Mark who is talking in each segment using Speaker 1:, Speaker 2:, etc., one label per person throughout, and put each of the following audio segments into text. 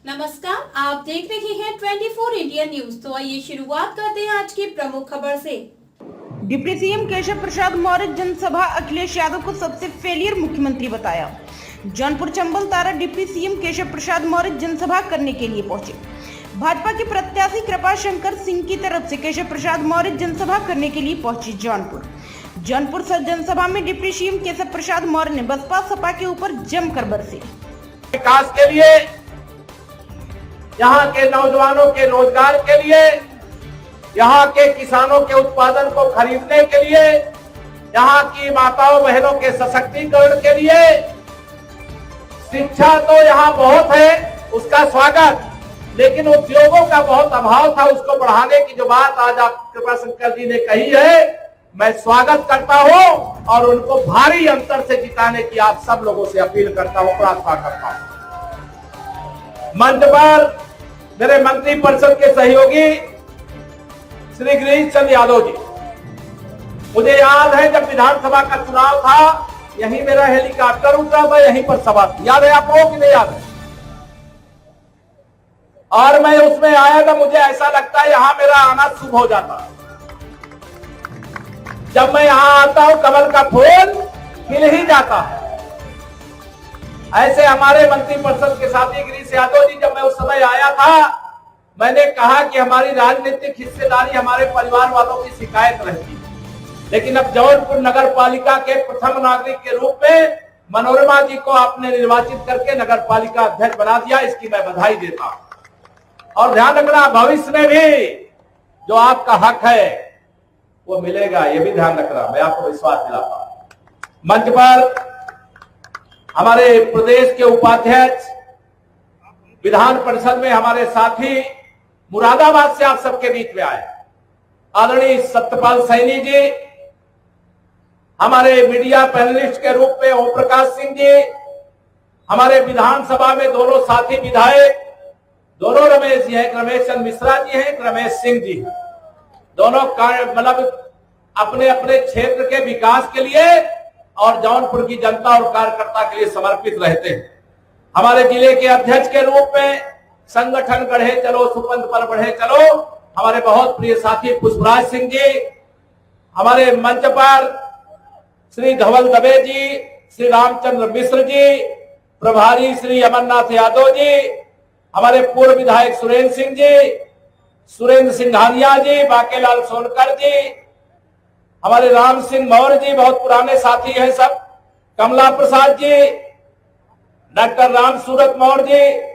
Speaker 1: नमस्कार, आप देख रहे हैं 24 इंडिया न्यूज। तो आइए शुरुआत करते हैं आज की प्रमुख खबर से।
Speaker 2: डिप्टी सीएम केशव प्रसाद मौर्य जनसभा अखिलेश यादव को सबसे फेलियर मुख्यमंत्री बताया। जौनपुर चंबल तारा डिप्टी सीएम केशव प्रसाद मौर्य जनसभा करने के लिए पहुंचे। भाजपा के प्रत्याशी कृपा शंकर सिंह की तरफ से केशव प्रसाद मौर्य जनसभा करने के लिए पहुंचे जौनपुर जनसभा में डिप्टी सीएम केशव प्रसाद मौर्य ने बसपा सपा के ऊपर जमकर बरसे।
Speaker 3: विकास के लिए, यहाँ के नौजवानों के रोजगार के लिए, यहाँ के किसानों के उत्पादन को खरीदने के लिए, यहाँ की माताओं बहनों के सशक्तिकरण के लिए, शिक्षा तो यहाँ बहुत है, उसका स्वागत, लेकिन उद्योगों का बहुत अभाव था, उसको बढ़ाने की जो बात आज आप कृपा शंकर जी ने कही है, मैं स्वागत करता हूं और उनको भारी अंतर से जिताने की आप सब लोगों से अपील करता हूं, प्रार्थना करता हूं। मंच पर मेरे मंत्री परिषद के सहयोगी श्री गिरीश चंद्र यादव जी, मुझे याद है जब विधानसभा का चुनाव था, यहीं मेरा हेलीकॉप्टर उतरा था, यहीं पर सभा थी, याद है आप लोगों की नहीं याद है? और मैं उसमें आया था, मुझे ऐसा लगता है यहां मेरा आना शुभ हो जाता। जब मैं यहां आता हूं कमल का फूल खिल ही जाता है। ऐसे हमारे मंत्री परिषद के साथी गिरीश यादव जी, जब मैं उस समय आया था, मैंने कहा कि हमारी राजनीतिक हिस्सेदारी हमारे परिवार वालों की शिकायत रहती है, लेकिन अब जौनपुर नगर पालिका के प्रथम नागरिक के रूप में मनोरमा जी को आपने निर्वाचित करके नगर पालिका अध्यक्ष बना दिया, इसकी मैं बधाई देता हूं। और ध्यान रखना, भविष्य में भी जो आपका हक है वो मिलेगा, ये भी ध्यान रखना, मैं आपको विश्वास दिलाता हूं। मंच पर हमारे प्रदेश के उपाध्यक्ष, विधान परिषद में हमारे साथी मुरादाबाद से आप सबके बीच में आए आदरणीय सत्यपाल सैनी जी, हमारे मीडिया पैनलिस्ट के रूप में ओम प्रकाश सिंह जी, हमारे विधानसभा में दोनों साथी विधायक, दोनों रमेश जी हैं, रमेश चंद्र मिश्रा जी हैं, रमेश सिंह जी, दोनों मतलब अपने अपने क्षेत्र के विकास के लिए और जौनपुर की जनता और कार्यकर्ता के लिए समर्पित रहते हैं। हमारे जिले के अध्यक्ष के रूप में संगठन बढ़े चलो सुपंथ पर बढ़े चलो, हमारे बहुत प्रिय साथी पुष्पराज सिंह जी, हमारे मंच पर श्री धवल दबे जी, श्री रामचंद्र मिश्र जी, प्रभारी श्री अमरनाथ यादव जी, हमारे पूर्व विधायक सुरेंद्र सिंह जी, सुरेंद्र सिंघानिया जी, बाकेलाल सोनकर जी, हमारे राम सिंह मौर्य जी, बहुत पुराने साथी हैं सब, कमला प्रसाद जी, डॉक्टर राम सूरत मौर्य जी,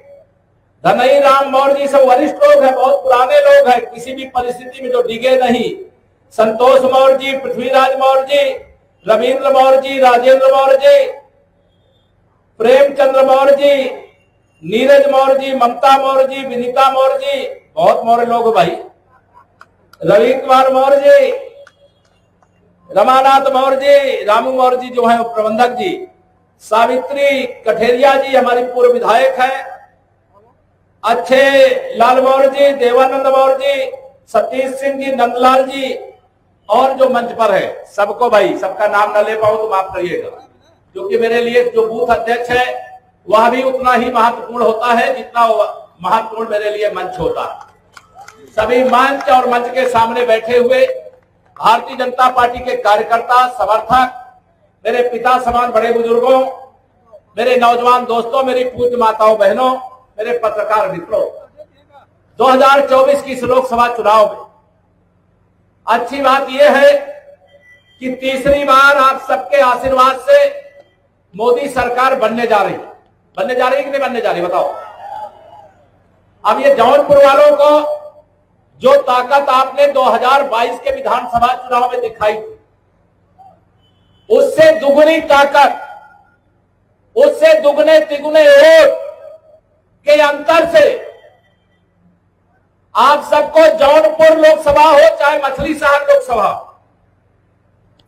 Speaker 3: धनई राम मौर्य जी, सब वरिष्ठ लोग हैं, बहुत पुराने लोग हैं, किसी भी परिस्थिति में जो डिगे नहीं, संतोष मौर्य जी, पृथ्वीराज मौर्य जी, रविंद्र मौर्य जी, राजेंद्र मौर्य जी, प्रेमचंद्र मौर्य जी, नीरज मौर्य जी, ममता मौर्य जी, विनीता मौर्य जी, बहुत मौर्य लोग भाई, रवि कुमार मौर्य जी, रमानाथ मौर्य जी, रामू मौर्य जी जो है प्रबंधक जी, सावित्री कठेरिया जी हमारी पूर्व विधायक है, अच्छे लाल मौर्य जी, देवानंद मौर्य जी, सतीश सिंह जी, नंदलाल जी, और जो मंच पर है सबको, भाई सबका नाम न ले पाऊं तो माफ करिएगा, क्योंकि मेरे लिए जो बूथ अध्यक्ष है वह भी उतना ही महत्वपूर्ण होता है जितना महत्वपूर्ण मेरे लिए मंच होता है। सभी मंच और मंच के सामने बैठे हुए भारतीय जनता पार्टी के कार्यकर्ता, समर्थक, मेरे पिता समान बड़े बुजुर्गों, मेरे नौजवान दोस्तों, मेरी पूज्य माताओं बहनों, मेरे पत्रकार मित्रों, 2024 की इस लोकसभा चुनाव में अच्छी बात यह है कि तीसरी बार आप सबके आशीर्वाद से मोदी सरकार बनने जा रही है। बनने जा रही है कि नहीं बनने जा रही, बताओ। अब ये जौनपुर वालों को जो ताकत आपने 2022 के विधानसभा चुनाव में दिखाई थी, उससे दुगनी ताकत, उससे दुगने तिगुने वोट के अंतर से आप सबको जौनपुर लोकसभा हो चाहे मछली शहर लोकसभा,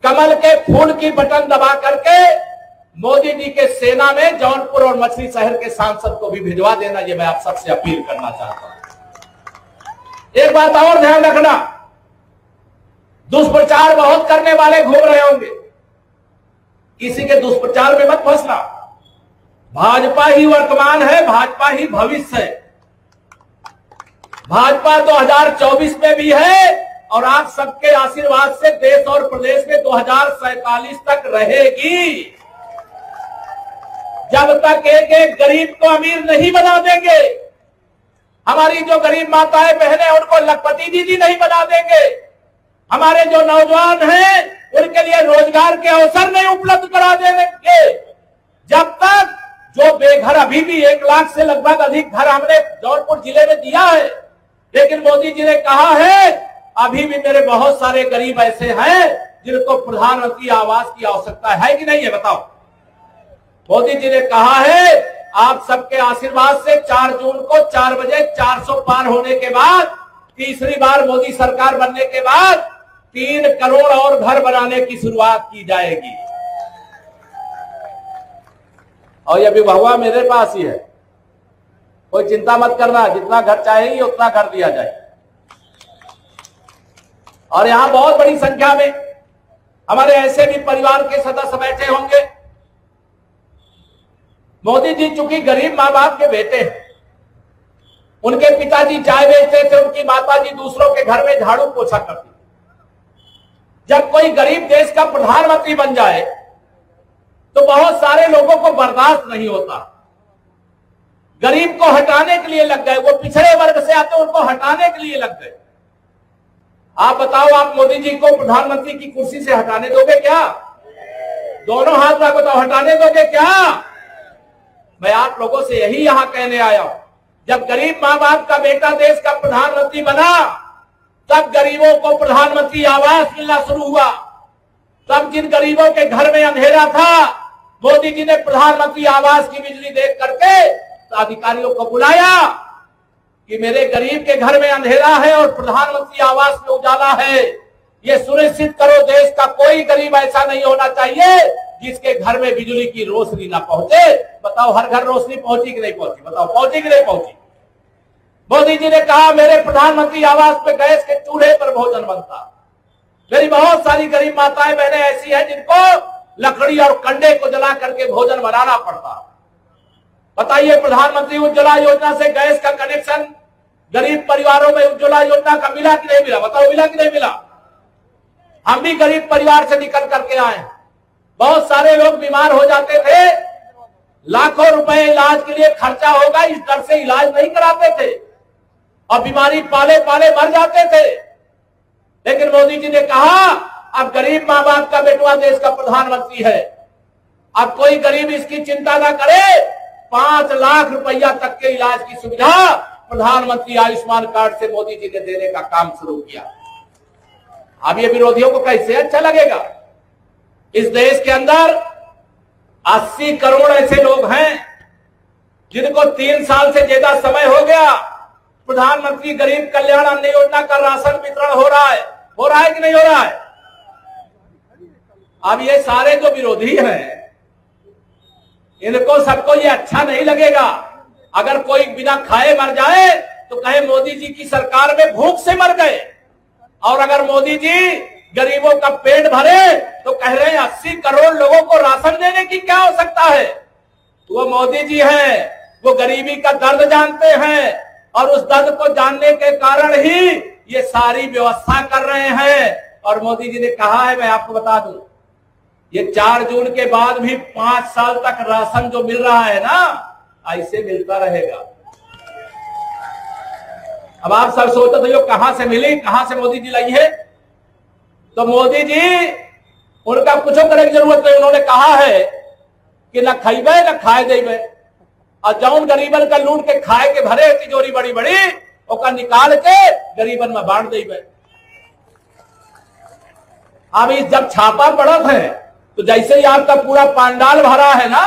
Speaker 3: कमल के फूल की बटन दबा करके मोदी जी के सेना में जौनपुर और मछली शहर के सांसद को भी भिजवा देना, ये मैं आप सबसे अपील करना चाहता हूं। एक बात और ध्यान रखना, दुष्प्रचार बहुत करने वाले घूम रहे होंगे, किसी के दुष्प्रचार में मत फंसना। भाजपा ही वर्तमान है, भाजपा ही भविष्य है। भाजपा 2024 में भी है और आप सबके आशीर्वाद से देश और प्रदेश में 2047 तक रहेगी। जब तक एक एक गरीब को अमीर नहीं बना देंगे, हमारी जो गरीब माताएं बहनें उनको लखपति दीदी नहीं बना देंगे, हमारे जो नौजवान हैं उनके लिए रोजगार के अवसर नहीं उपलब्ध करा देंगे, जब तक जो बेघर अभी भी 1 लाख से लगभग अधिक घर हमने जौनपुर जिले में दिया है, लेकिन मोदी जी ने कहा है अभी भी मेरे बहुत सारे गरीब ऐसे हैं जिनको प्रधानमंत्री आवास की आवश्यकता है कि नहीं है, बताओ। मोदी जी ने कहा है आप सबके आशीर्वाद से 4 जून को 4 बजे 400 पार होने के बाद, तीसरी बार मोदी सरकार बनने के बाद 3 करोड़ और घर बनाने की शुरुआत की जाएगी। और यह विभाग मेरे पास ही है, कोई चिंता मत करना, जितना घर चाहेगी उतना घर दिया जाए। और यहां बहुत बड़ी संख्या में हमारे ऐसे भी परिवार के सदस्य बैठे होंगे। मोदी जी चूंकि गरीब मां बाप के बेटे हैं, उनके पिताजी चाय बेचते थे, उनकी माताजी दूसरों के घर में झाड़ू पोछा करती। जब कोई गरीब देश का प्रधानमंत्री बन जाए तो बहुत सारे लोगों को बर्दाश्त नहीं होता, गरीब को हटाने के लिए लग गए, वो पिछड़े वर्ग से आते उनको हटाने के लिए लग गए। आप बताओ, आप मोदी जी को प्रधानमंत्री की कुर्सी से हटाने दोगे क्या? दोनों हाथ में बताओ, हटाने दोगे क्या? मैं आप लोगों से यही यहां कहने आया हूं, जब गरीब मां बाप का बेटा देश का प्रधानमंत्री बना तब गरीबों को प्रधानमंत्री आवास मिलना शुरू हुआ। तब जिन गरीबों के घर में अंधेरा था, मोदी जी ने प्रधानमंत्री आवास की बिजली देख करके अधिकारियों को बुलाया कि मेरे गरीब के घर में अंधेरा है और प्रधानमंत्री आवास में उजाला है, ये सुनिश्चित करो देश का कोई गरीब ऐसा नहीं होना चाहिए जिसके घर में बिजली की रोशनी ना पहुंचे। बताओ, हर घर रोशनी पहुंची कि नहीं पहुंची? बताओ, पहुंची कि नहीं पहुंची? मोदी जी ने कहा मेरे प्रधानमंत्री आवास पे गैस के चूल्हे पर भोजन बनता। मेरी बहुत सारी गरीब माताएं बहनें ऐसी हैं जिनको लकड़ी और कंडे को जला करके भोजन बनाना पड़ता। बताइए, प्रधानमंत्री उज्ज्वला योजना से गैस का कनेक्शन गरीब परिवारों में उज्ज्वला योजना का मिला कि नहीं मिला? बताओ, मिला कि नहीं मिला? हम भी गरीब परिवार से निकल करके आए। बहुत सारे लोग बीमार हो जाते थे, लाखों रुपए इलाज के लिए खर्चा होगा इस डर से इलाज नहीं कराते थे और बीमारी पाले पाले मर जाते थे। लेकिन मोदी जी ने कहा अब गरीब मां बाप का बेटवा देश का प्रधानमंत्री है, अब कोई गरीब इसकी चिंता ना करे, 5 लाख रुपया तक के इलाज की सुविधा प्रधानमंत्री आयुष्मान कार्ड से मोदी जी ने देने का काम शुरू किया। अब ये विरोधियों को कैसे अच्छा लगेगा? इस देश के अंदर 80 करोड़ ऐसे लोग हैं जिनको 3 साल से ज्यादा समय हो गया प्रधानमंत्री गरीब कल्याण अन्न योजना का राशन वितरण हो रहा है कि नहीं हो रहा है? अब ये सारे जो विरोधी हैं, इनको सबको ये अच्छा नहीं लगेगा। अगर कोई बिना खाए मर जाए तो कहे मोदी जी की सरकार में भूख से मर गए, और अगर मोदी जी गरीबों का पेट भरे तो कह रहे हैं 80 करोड़ लोगों को राशन देने की क्या आवश्यकता है। वो मोदी जी हैं, वो गरीबी का दर्द जानते हैं और उस दर्द को जानने के कारण ही ये सारी व्यवस्था कर रहे हैं। और मोदी जी ने कहा है, मैं आपको बता दूं, ये 4 जून के बाद भी 5 साल तक राशन जो मिल रहा है ना, ऐसे मिलता रहेगा। अब आप सब सोचते थे कहां से मिली, कहां से मोदी जी लाई है? तो मोदी जी उनका कुछ करने की जरूरत नहीं। उन्होंने कहा है कि न खइबे न खाए देबे, और जौन गरीबन का लूट के खाए के भरे तिजोरी बड़ी बड़ी ओका निकाल के गरीबन में बांट देबे। अब इस जब छापा पड़त है तो जैसे ही आपका पूरा पांडाल भरा है ना,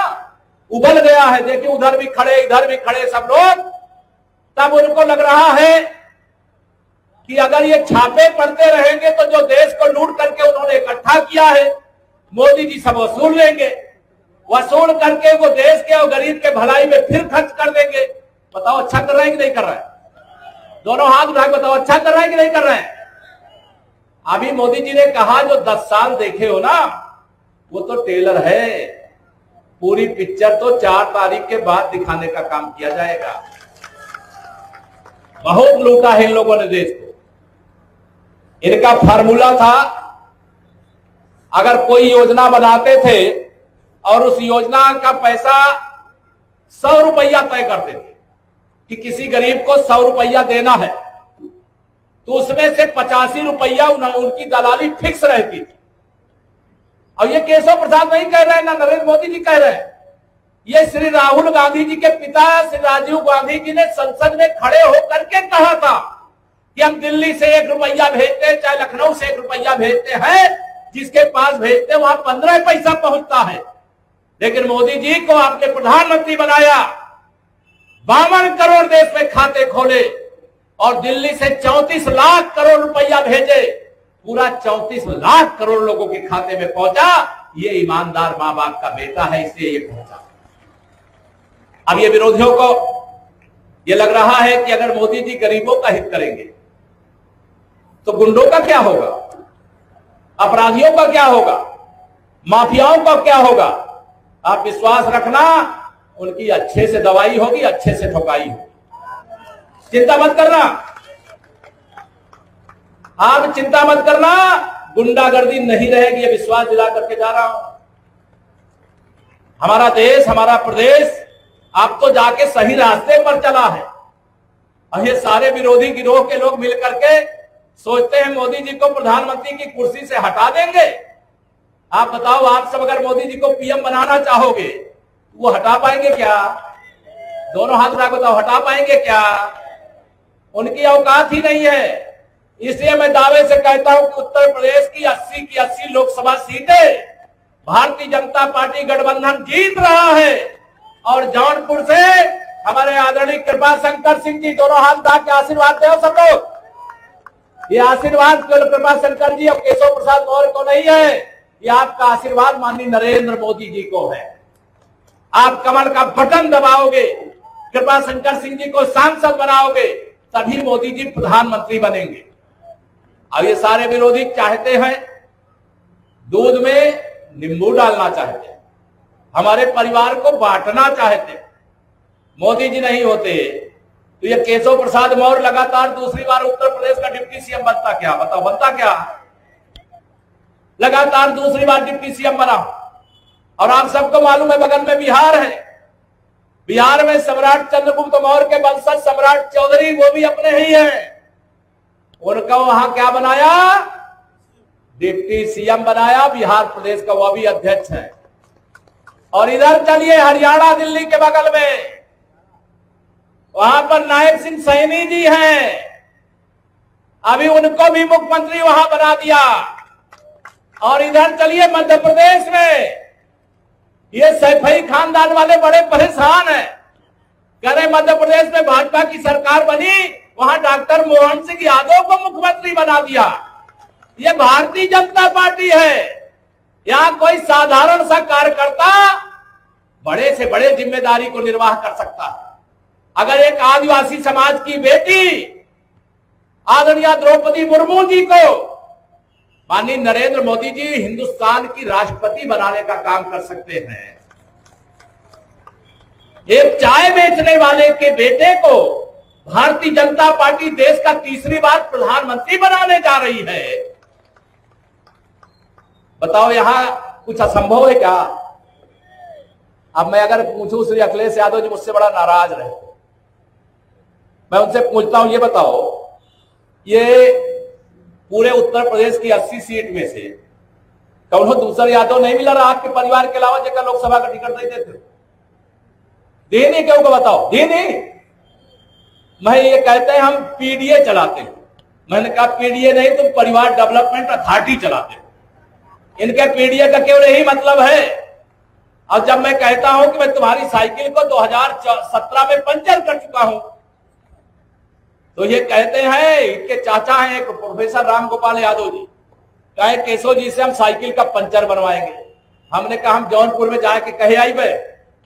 Speaker 3: उबल गया है, देखिए उधर भी खड़े इधर भी खड़े सब लोग, तब उनको लग रहा है कि अगर ये छापे पड़ते रहेंगे तो जो देश को लूट करके उन्होंने इकट्ठा किया है मोदी जी सब वसूल लेंगे, वसूल करके वो देश के और गरीब के भलाई में फिर खर्च कर देंगे। बताओ अच्छा कर रहे हैं कि नहीं कर रहे हैं? दोनों हाथ उठा के बताओ अच्छा कर रहे हैं कि नहीं कर रहे हैं? अभी मोदी जी ने कहा जो 10 साल देखे हो ना, वो तो टेलर है, पूरी पिक्चर तो 4 तारीख के बाद दिखाने का काम किया जाएगा। बहुत लूटा है इन लोगों ने देश को। इनका फार्मूला था, अगर कोई योजना बनाते थे और उस योजना का पैसा 100 रुपया तय करते थे कि किसी गरीब को 100 रुपया देना है, तो उसमें से 85 रुपया उनकी दलाली फिक्स रहती थी। और ये केशव प्रसाद नहीं कह रहे हैं, ना नरेंद्र मोदी जी कह रहे हैं, ये श्री राहुल गांधी जी के पिता श्री राजीव गांधी जी ने संसद में खड़े होकर के कहा था कि हम दिल्ली से 1 रुपया भेजते हैं, चाहे लखनऊ से 1 रुपया भेजते हैं, जिसके पास भेजते हैं वहां 15 पैसा पहुंचता है। लेकिन मोदी जी को आपने प्रधानमंत्री बनाया, 52 करोड़ देश में खाते खोले और दिल्ली से 34 लाख करोड़ रुपया भेजे, पूरा 34 लाख करोड़ लोगों के खाते में पहुंचा। ये ईमानदार मां बाप का बेटा है, इसलिए ये पहुंचा। अब ये विरोधियों को ये लग रहा है कि अगर मोदी जी गरीबों का हित करेंगे तो गुंडों का क्या होगा, अपराधियों का क्या होगा, माफियाओं का क्या होगा। आप विश्वास रखना, उनकी अच्छे से दवाई होगी, अच्छे से ठोकाई होगी। चिंता मत करना, आप चिंता मत करना, गुंडागर्दी नहीं रहेगी, ये विश्वास दिला करके जा रहा हूं। हमारा देश, हमारा प्रदेश आप तो जाके सही रास्ते पर चला है। और ये सारे विरोधी गिरोह के लोग मिलकर के सोचते हैं मोदी जी को प्रधानमंत्री की कुर्सी से हटा देंगे। आप बताओ, आप सब अगर मोदी जी को पीएम बनाना चाहोगे वो हटा पाएंगे क्या? दोनों हाथ उठा बताओ, हटा पाएंगे क्या? उनकी औकात ही नहीं है। इसलिए मैं दावे से कहता हूं कि उत्तर प्रदेश की 80 की 80 लोकसभा सीटें भारतीय जनता पार्टी गठबंधन जीत रहा है। और जौनपुर से हमारे आदरणीय कृपा शंकर सिंह जी, दोनों हाथ उठा के आशीर्वाद दे सब लोग। ये आशीर्वाद कृपा शंकर जी और केशव प्रसाद मौर्य को नहीं है, ये आपका आशीर्वाद माननीय नरेंद्र मोदी जी को है। आप कमल का बटन दबाओगे, कृपा शंकर सिंह जी को सांसद बनाओगे, तभी मोदी जी प्रधानमंत्री बनेंगे। अब ये सारे विरोधी चाहते हैं दूध में नींबू डालना चाहते हैं, हमारे परिवार को बांटना चाहते हैं। मोदी जी नहीं होते तो ये केशव प्रसाद मौर्य लगातार दूसरी बार उत्तर प्रदेश का डिप्टी सीएम बनता क्या? बताओ, बनता क्या? लगातार दूसरी बार डिप्टी सीएम बना। और आप सबको मालूम है बगल में बिहार है, बिहार में सम्राट चंद्रगुप्त मौर्य के वंशज सम्राट चौधरी, वो भी अपने ही हैं। उनका वहां क्या बनाया? डिप्टी सीएम बनाया। बिहार प्रदेश का वो भी अध्यक्ष है। और इधर चलिए हरियाणा, दिल्ली के बगल में, वहां पर नायब सिंह सैनी जी हैं, अभी उनको भी मुख्यमंत्री वहां बना दिया। और इधर चलिए मध्य प्रदेश में, ये सैफई खानदान वाले बड़े परेशान हैं, कह रहे मध्य प्रदेश में भाजपा की सरकार बनी, वहां डॉक्टर मोहन सिंह यादव को मुख्यमंत्री बना दिया। ये भारतीय जनता पार्टी है। यहां कोई साधारण सा कार्यकर्ता बड़े से बड़े जिम्मेदारी को निर्वाह कर सकता है। अगर एक आदिवासी समाज की बेटी आदरणीय द्रौपदी मुर्मू जी को माननीय नरेंद्र मोदी जी हिंदुस्तान की राष्ट्रपति बनाने का काम कर सकते हैं, एक चाय बेचने वाले के बेटे को भारतीय जनता पार्टी देश का तीसरी बार प्रधानमंत्री बनाने जा रही है। बताओ, यहां कुछ असंभव है क्या? अब मैं अगर पूछूं श्री अखिलेश यादव जी मुझसे बड़ा नाराज रहे, मैं उनसे पूछता हूं, ये बताओ, ये पूरे उत्तर प्रदेश की 80 सीट में से कौन दूसरा यादव नहीं मिला रहा आपके परिवार के अलावा जगह लोकसभा का टिकट नहीं देते? देने क्यों को बताओ, देने? मैं ये कहते हैं हम पीडीए चलाते हैं। मैंने कहा पीडीए नहीं, तुम परिवार डेवलपमेंट अथॉरिटी चलाते हो। इनके पीडीए का केवल यही मतलब है। और जब मैं कहता हूं कि मैं तुम्हारी साइकिल को 2017 में पंचर कर चुका हूं, तो ये कहते हैं, इनके चाचा हैं एक प्रोफेसर राम गोपाल यादव जी, कहे केशव जी से हम साइकिल का पंचर बनवाएंगे। हमने कहा हम जौनपुर में जाके कहे आई बे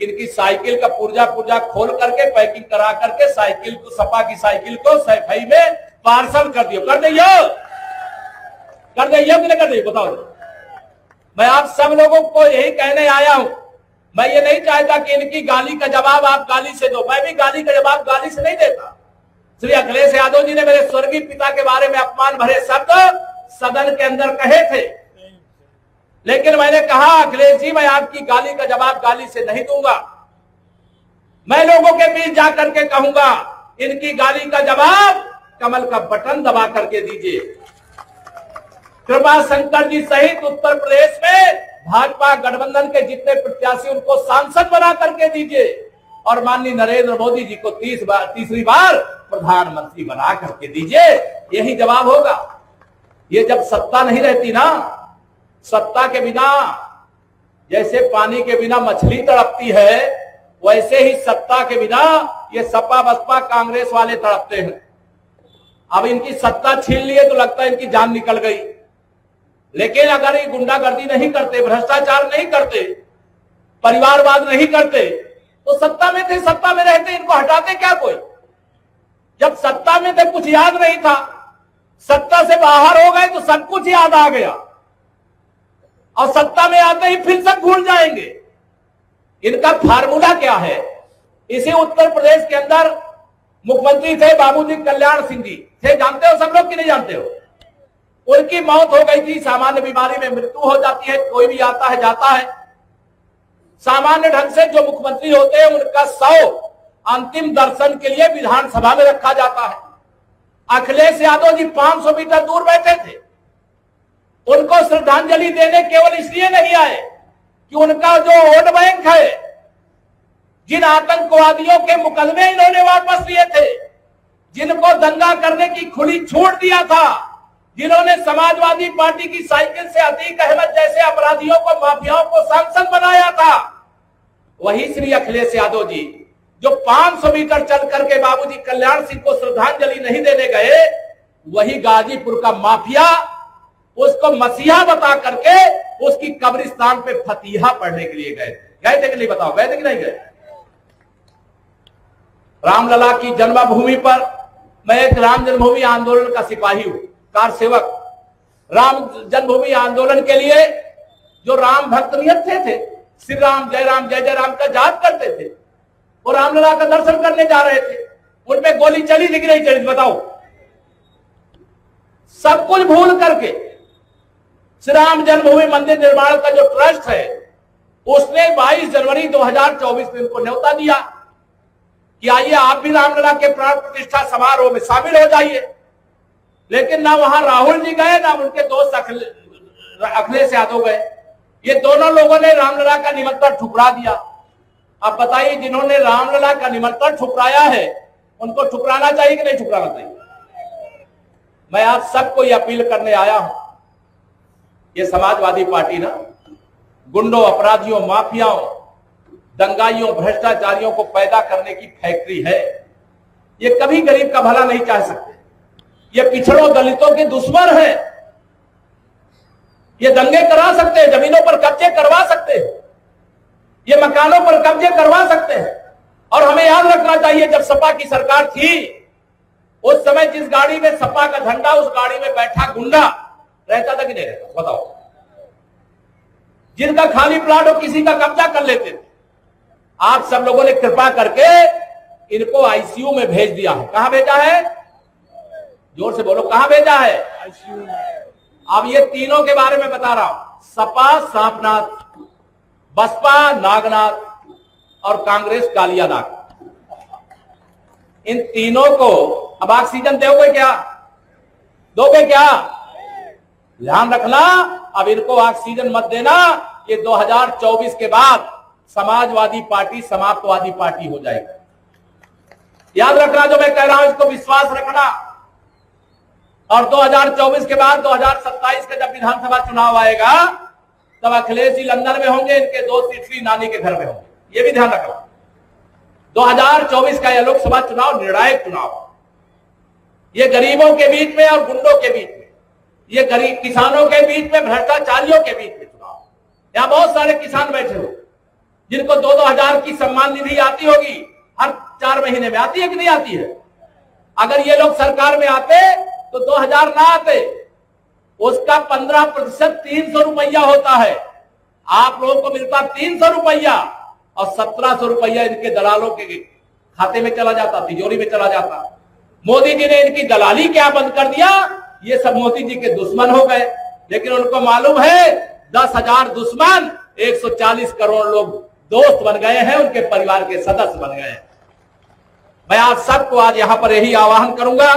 Speaker 3: कि इनकी साइकिल का पुर्जा खोल करके पैकिंग करा करके साइकिल को, सपा की साइकिल को सैफई में पार्सल कर दियो। कर दियो कि नहीं कर दियो? बताओ। मैं आप सब लोगों को यही कहने आया हूं। मैं ये नहीं चाहता कि इनकी गाली का जवाब आप गाली से दो, मैं भी गाली का जवाब गाली से नहीं देता। श्री अखिलेश यादव जी ने मेरे स्वर्गीय पिता के बारे में अपमान भरे शब्द सदन के अंदर कहे थे, लेकिन मैंने कहा अखिलेश जी मैं आपकी गाली का जवाब गाली से नहीं दूंगा, मैं लोगों के बीच जाकर के कहूंगा इनकी गाली का जवाब कमल का बटन दबा करके दीजिए। कृपा शंकर जी सहित उत्तर प्रदेश में भाजपा गठबंधन के जितने प्रत्याशी उनको सांसद बना करके दीजिए और माननीय नरेंद्र मोदी जी को तीसरी बार प्रधानमंत्री बना करके दीजिए। यही जवाब होगा। ये जब सत्ता नहीं रहती ना, सत्ता के बिना जैसे पानी के बिना मछली तड़पती है, वैसे ही सत्ता के बिना ये सपा बसपा कांग्रेस वाले तड़पते हैं। अब इनकी सत्ता छीन लिए तो लगता है इनकी जान निकल गई, लेकिन अगर ये गुंडागर्दी नहीं करते, भ्रष्टाचार नहीं करते, परिवारवाद नहीं करते, तो सत्ता में थे, सत्ता में रहते, इनको हटाते क्या कोई? जब सत्ता में थे कुछ याद नहीं था, सत्ता से बाहर हो गए तो सब कुछ याद आ गया, और सत्ता में आते ही फिर सब भूल जाएंगे। इनका फार्मूला क्या है? इसी उत्तर प्रदेश के अंदर मुख्यमंत्री थे बाबूजी कल्याण सिंह जी थे, जानते हो सब लोग कि नहीं जानते हो? उनकी मौत हो गई थी, सामान्य बीमारी में मृत्यु हो जाती है, कोई भी आता है जाता है। सामान्य ढंग से जो मुख्यमंत्री होते हैं उनका शव अंतिम दर्शन के लिए विधानसभा में रखा जाता है। अखिलेश यादव जी 500 मीटर दूर बैठे थे, उनको श्रद्धांजलि देने केवल इसलिए नहीं आए कि उनका जो वोट बैंक है, जिन आतंकवादियों के मुकदमे इन्होंने वापस लिए थे, जिनको दंगा करने की खुली छूट दिया था, जिन्होंने समाजवादी पार्टी की साइकिल से अतीक अहमद जैसे अपराधियों को, माफियाओं को सांसद बनाया था, वही श्री अखिलेश यादव जी जो 500 मीटर चल करके बाबूजी कल्याण सिंह को श्रद्धांजलि नहीं देने गए, वही गाजीपुर का माफिया उसको मसीहा बता करके उसकी कब्रिस्तान पे फतीहा पढ़ने के लिए गए थे कि नहीं? बताओ, गए थे कि नहीं गए? रामलला की जन्मभूमि पर मैं एक राम जन्मभूमि आंदोलन का सिपाही हूं, कार सेवक। राम जन्मभूमि आंदोलन के लिए जो राम भक्त नियत थे, श्री राम जय राम का जाप करते थे, वो रामलला का दर्शन करने जा रहे थे, उनपे गोली चली थी कि नहीं चली? बताओ। सब कुछ भूल करके श्री राम जन्मभूमि मंदिर निर्माण का जो ट्रस्ट है, उसने 22 जनवरी 2024 में उनको न्योता दिया कि आइए आप भी रामलला के प्राण प्रतिष्ठा समारोह में शामिल हो जाइए। लेकिन ना वहां राहुल जी गए, ना उनके दोस्त अखिलेश यादव गए। ये दोनों लोगों ने रामलला का निमंत्रण ठुकरा दिया। अब बताइए, जिन्होंने रामलला का निमंत्रण ठुकराया है उनको ठुकराना चाहिए कि नहीं ठुकराना चाहिए? मैं आप सबको यह अपील करने आया हूं, ये समाजवादी पार्टी ना गुंडों, अपराधियों, माफियाओं, दंगाइयों, भ्रष्टाचारियों को पैदा करने की फैक्ट्री है। ये कभी गरीब का भला नहीं चाह सकते। ये पिछड़ों दलितों के दुश्मन है। ये दंगे करा सकते हैं, जमीनों पर कब्जे करवा सकते हैं, ये मकानों पर कब्जे करवा सकते हैं। और हमें याद रखना चाहिए, जब सपा की सरकार थी उस समय जिस गाड़ी में सपा का झंडा, उस गाड़ी में बैठा गुंडा रहता था कि नहीं रहता? बताओ। जिनका खाली प्लाट हो किसी का कब्जा कर लेते थे। आप सब लोगों ने कृपा करके इनको आईसीयू में भेज दिया है। कहां भेजा है? जोर से बोलो, कहां भेजा है? आईसीयू में। अब ये तीनों के बारे में बता रहा हूं, सपा सांपनाथ, बसपा नागनाथ और कांग्रेस कालियानाथ। इन तीनों को अब ऑक्सीजन दोगे क्या? दोगे क्या? ध्यान रखना, अब इनको ऑक्सीजन मत देना। ये 2024 के बाद समाजवादी पार्टी समाप्तवादी पार्टी हो जाएगी। याद रखना जो मैं कह रहा हूं, इसको विश्वास रखना। और 2024 के बाद 2027 का जब विधानसभा चुनाव आएगा तब अखिलेश जी लंदन में होंगे, इनके दोस्त श्री नानी के घर में होंगे। ये भी ध्यान रखना। 2024 का यह लोकसभा चुनाव निर्णायक चुनाव, ये गरीबों के बीच में और गुंडों के बीच में, ये गरीब किसानों के बीच में, भ्रष्टाचारियों के बीच में चुनाव। यहां बहुत सारे किसान बैठे हो जिनको 2-2 हजार की सम्मान निधि आती होगी, हर 4 महीने में आती है कि नहीं आती है? अगर ये लोग सरकार में आते तो 2000 ना आते, उसका 15% 300 रुपया होता है। आप लोगों को मिलता 300 रुपया और 1700 रुपया इनके दलालों के खाते में चला जाता, तिजोरी में चला जाता। मोदी जी ने इनकी दलाली क्या बंद कर दिया, ये सब मोदी जी के दुश्मन हो गए। लेकिन उनको मालूम है 10,000 दुश्मन 140 करोड़ लोग दोस्त बन गए हैं, उनके परिवार के सदस्य बन गए हैं। मैं आप सबको आज यहां पर यही आह्वान करूंगा,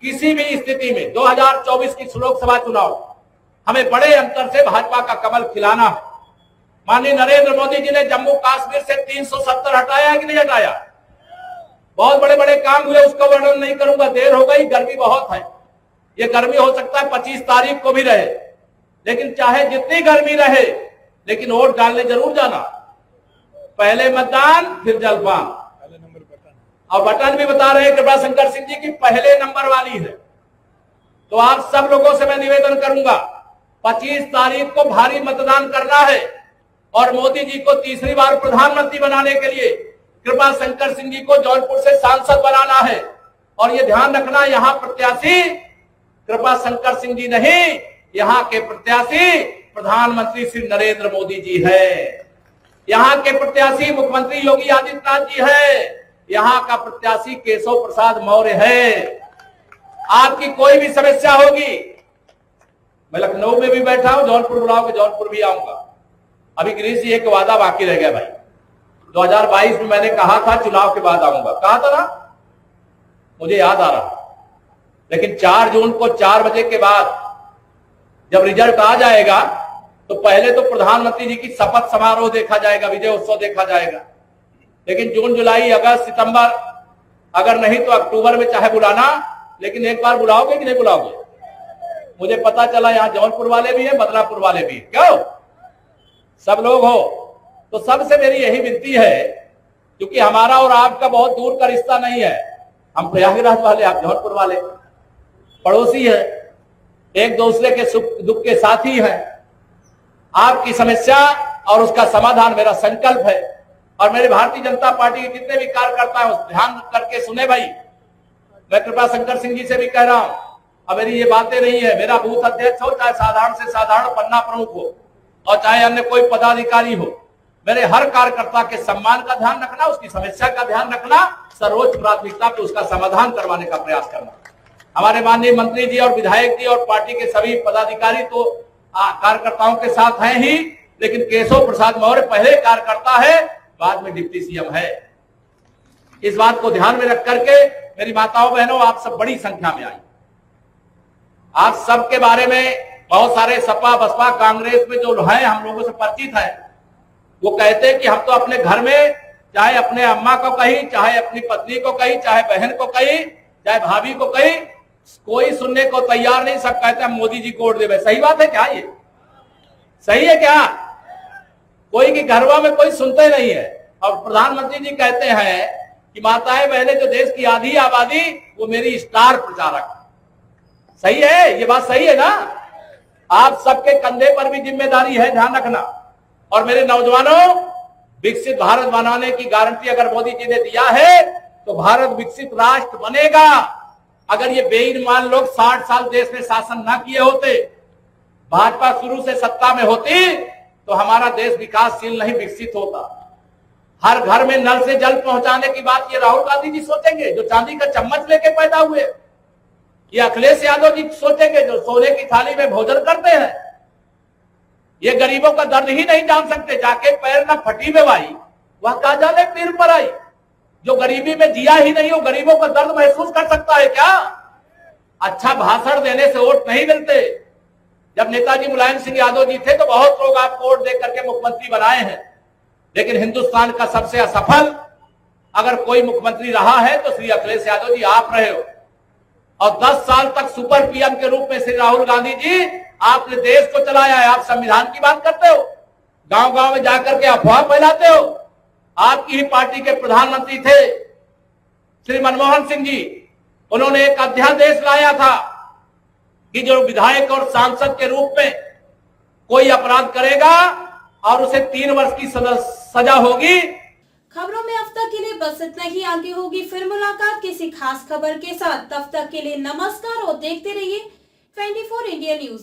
Speaker 3: किसी भी स्थिति में 2024 की लोकसभा चुनाव हमें बड़े अंतर से भाजपा का कमल खिलाना है। माननीय नरेंद्र मोदी जी ने जम्मू कश्मीर से 370 हटाया कि नहीं हटाया? बहुत बड़े बड़े काम हुए, उसका वर्णन नहीं करूंगा, देर हो गई, गर्मी बहुत है। ये गर्मी हो सकता है 25 तारीख को भी रहे, लेकिन चाहे जितनी गर्मी रहे, लेकिन वोट डालने जरूर जाना। पहले मतदान फिर जलपान, और बटन भी बता रहे हैं कृपा शंकर सिंह जी की पहले नंबर वाली है। तो आप सब लोगों से मैं निवेदन करूंगा, 25 तारीख को भारी मतदान करना है और मोदी जी को तीसरी बार प्रधानमंत्री बनाने के लिए कृपा शंकर सिंह जी को जौनपुर से सांसद बनाना है। और ये ध्यान रखना, यहाँ प्रत्याशी कृपा शंकर सिंह जी नहीं, यहाँ के प्रत्याशी प्रधानमंत्री श्री नरेंद्र मोदी जी है। यहाँ के प्रत्याशी मुख्यमंत्री योगी आदित्यनाथ जी है। यहाँ का प्रत्याशी केशव प्रसाद मौर्य है। आपकी कोई भी समस्या होगी, मैं लखनऊ में भी बैठा हूं, जौनपुर बुलाओगे जौनपुर भी आऊंगा। अभी गिरीश जी एक वादा बाकी रह गया भाई, 2022 में मैंने कहा था चुनाव के बाद आऊंगा, कहा था ना, मुझे याद आ रहा। लेकिन 4 जून को 4 बजे के बाद जब रिजल्ट आ जाएगा तो पहले तो प्रधानमंत्री जी की शपथ समारोह देखा जाएगा, विजय उत्सव देखा जाएगा। लेकिन जून, जुलाई, अगस्त, सितंबर, अगर नहीं तो अक्टूबर में चाहे बुलाना, लेकिन एक बार बुलाओगे कि नहीं बुलाओगे? मुझे पता चला यहाँ जौनपुर वाले भी हैं, बदलापुर वाले भी, क्यों सब लोग हो। तो सबसे मेरी यही विनती है, क्योंकि हमारा और आपका बहुत दूर का रिश्ता नहीं है, हम प्रयागराज वाले, आप जौनपुर वाले, पड़ोसी है, एक दूसरे के सुख दुख के साथी हैं। आपकी समस्या और उसका समाधान मेरा संकल्प है। और मेरे भारतीय जनता पार्टी के जितने भी कार्यकर्ता हैं, ध्यान करके सुने भाई, मैं कृपा शंकर सिंह जी से भी कह रहा हूं, अब मेरी ये बातें नहीं है, मेरा बूथ अध्यक्ष हो, चाहे साधारण से साधारण पन्ना प्रमुख हो, और चाहे अन्य कोई पदाधिकारी हो, मेरे हर कार्यकर्ता के सम्मान का ध्यान रखना, उसकी समस्या का ध्यान रखना, सर्वोच्च प्राथमिकता पे उसका समाधान करवाने का प्रयास करना। हमारे माननीय मंत्री जी और विधायक जी और पार्टी के सभी पदाधिकारी तो कार्यकर्ताओं के साथ हैं ही, लेकिन केशव प्रसाद मौर्य पहले कार्यकर्ता है, बाद में डिप्टी सीएम है। इस बात को ध्यान में रख करके मेरी माताओं बहनों, आप सब बड़ी संख्या में आई। आप सबके बारे में बहुत सारे सपा बसपा कांग्रेस में जो हैं, हम लोगों से परिचित है, वो कहते हैं कि हम तो अपने घर में चाहे अपने अम्मा को कही, चाहे अपनी पत्नी को कही, चाहे बहन को कही, चाहे भाभी को कही, कोई सुनने को तैयार नहीं, सब कहते हैं मोदी जी को वोट देवे। सही बात है क्या? ये सही है क्या? कोई की घरवा में कोई सुनते नहीं है। और प्रधानमंत्री जी कहते हैं कि माताएं बहनें, जो देश की आधी आबादी, वो मेरी स्टार प्रचारक। सही है, ये बात सही है ना? आप सबके कंधे पर भी जिम्मेदारी है, ध्यान रखना। और मेरे नौजवानों, विकसित भारत बनाने की गारंटी अगर मोदी जी ने दिया है तो भारत विकसित राष्ट्र बनेगा। अगर ये बेईमान लोग 60 साल देश में शासन ना किए होते, भाजपा शुरू से सत्ता में होती, तो हमारा देश विकासशील नहीं, विकसित होता। हर घर में नल से जल पहुंचाने की बात ये राहुल गांधी जी सोचेंगे जो चांदी का चम्मच लेके पैदा हुए? ये अखिलेश यादव जी सोचेंगे जो सोने की थाली में भोजन करते हैं? ये गरीबों का दर्द ही नहीं जान सकते, जाके पैर न फटी में भाई, वह कहा जाने पीर पर आई। जो गरीबी में जिया ही नहीं, वो गरीबों का दर्द महसूस कर सकता है क्या? अच्छा भाषण देने से वोट नहीं मिलते। जब नेताजी मुलायम सिंह यादव जी थे तो बहुत लोग आपको वोट दे करके मुख्यमंत्री बनाए हैं, लेकिन हिंदुस्तान का सबसे असफल अगर कोई मुख्यमंत्री रहा है तो श्री अखिलेश यादव जी आप रहे हो। और 10 साल तक सुपर पीएम के रूप में श्री राहुल गांधी जी आपने देश को चलाया है। आप संविधान की बात करते हो, गांव गांव में जाकर के अफवाह फैलाते हो। आपकी ही पार्टी के प्रधानमंत्री थे श्री मनमोहन सिंह जी, उन्होंने एक अध्यादेश लाया था कि जो विधायक और सांसद के रूप में कोई अपराध करेगा और उसे 3 वर्ष की सजा होगी।
Speaker 1: खबरों में अब तक के लिए बस इतना ही। आगे होगी फिर मुलाकात किसी खास खबर के साथ। तब तक के लिए नमस्कार और देखते रहिए 24 इंडिया न्यूज।